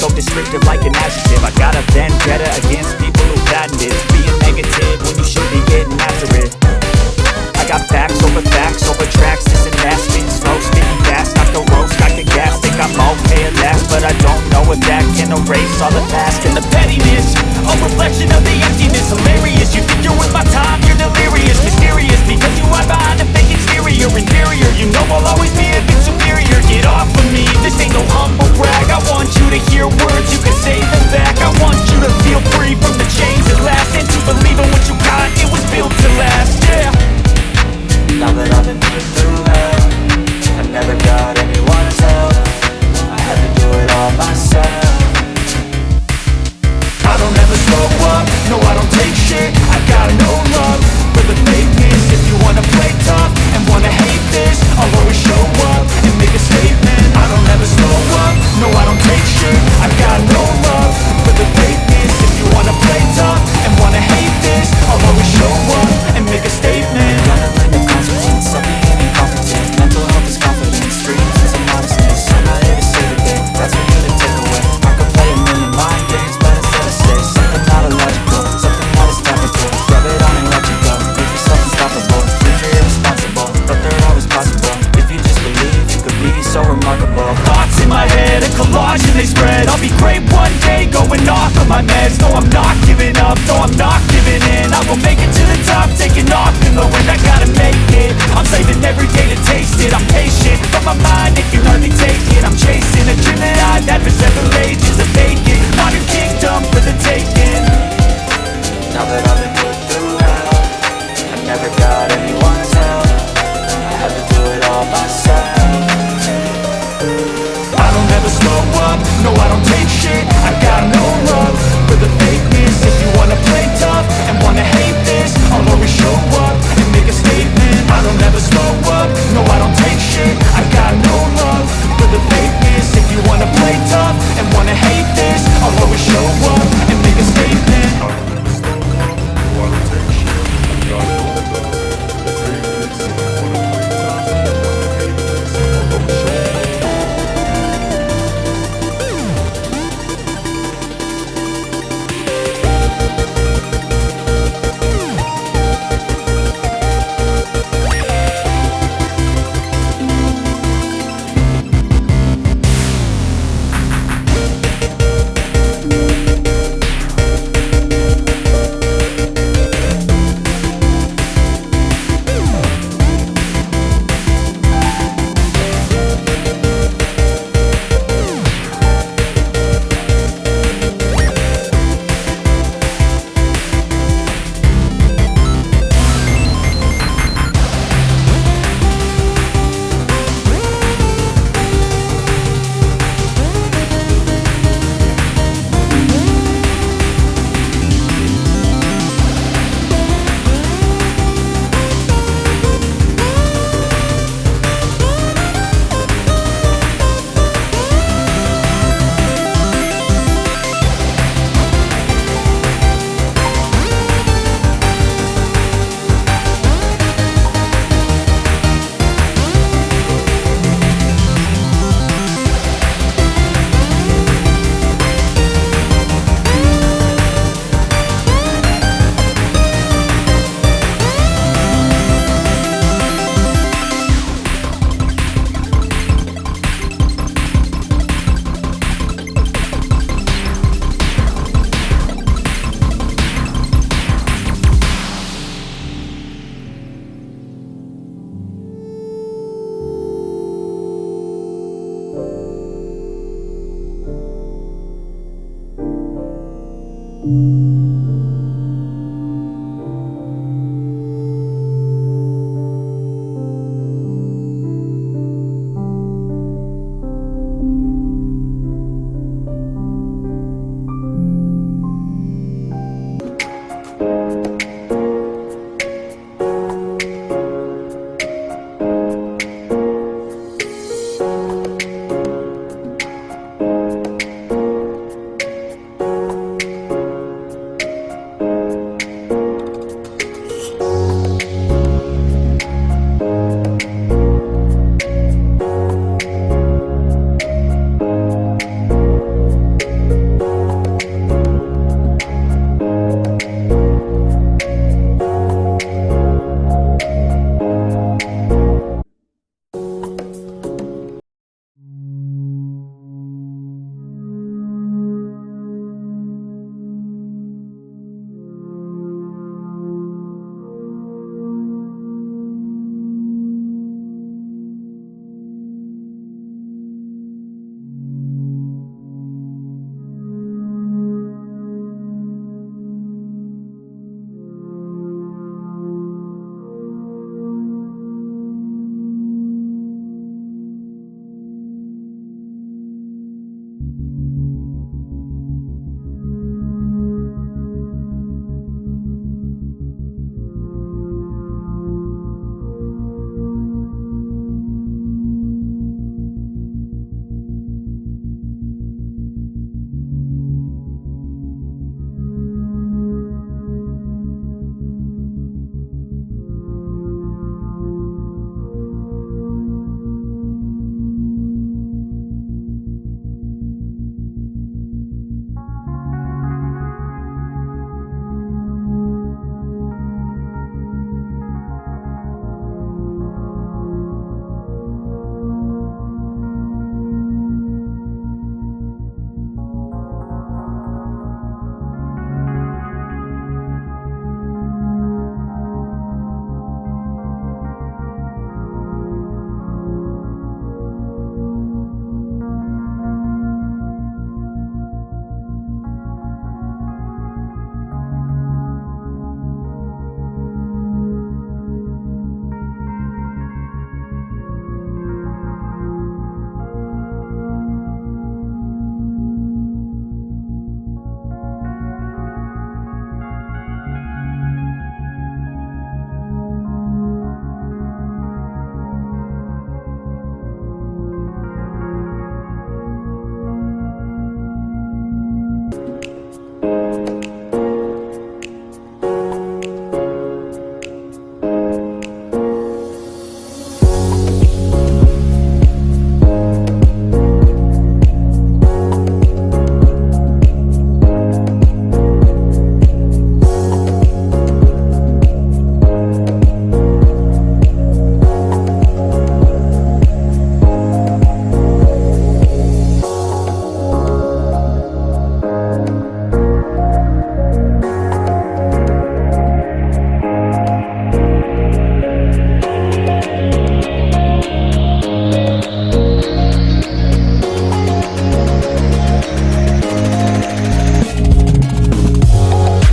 so descriptive like an adjective. I got a vendetta against people who patent it, being negative when you should be getting after it. I got facts over tracks, this and that, spitting slow, spitting fast, not the roast, I can gas, think I'm okay at last, but I don't know if that can erase all the past and the pettiness, a reflection of the emptiness, hilarious, you think you're worth my time, you're delirious, mysterious, because you hide behind a fake exterior, inferior, you know I'll always be a bit superior, get off of me, this ain't no humble brag, I want you to hear words, you can say them back, I want you to feel free from the chains at last, and to believe in what you got, it was built to last, yeah. Now that I've been through hell, I never got anyone's help, I had to do it all myself. I don't ever slow up, no I don't take shit, I got no love for the fakeness. If you wanna play tough and wanna hate this, I'll always show up and make a statement. I don't ever slow up, no I don't take shit, I got no love for the fakeness. If you wanna play tough and wanna hate this, I'll always show up and make a statement. Gotta learn the consequence of being incompetent. Mental health is confidence, dreams and some modestness. I'm not here to save the day, that's for you to take away. I could play a million mind games, but instead I say something not illogical, something that is topical. Rub it on and let you go, make yourself unstoppable. Think you're irresponsible, but they're always possible. If you just believe, you could be so remarkable. Thoughts in my head, a collage and they spread. I'll be great one day, going off of my meds. No, I'm not giving up, no, I'm not giving in. I will make it to the top, taking off in the wind. I gotta make it, I'm saving every day to taste it. I'm patient, but my mind, it can hardly take it. I'm chasing a dream that I've had for several ages, a vacant modern kingdom for the taking. Now that I've been put through hell, I never got anyone's help, I had to do it all myself. I don't ever slow up, no I don't take shit,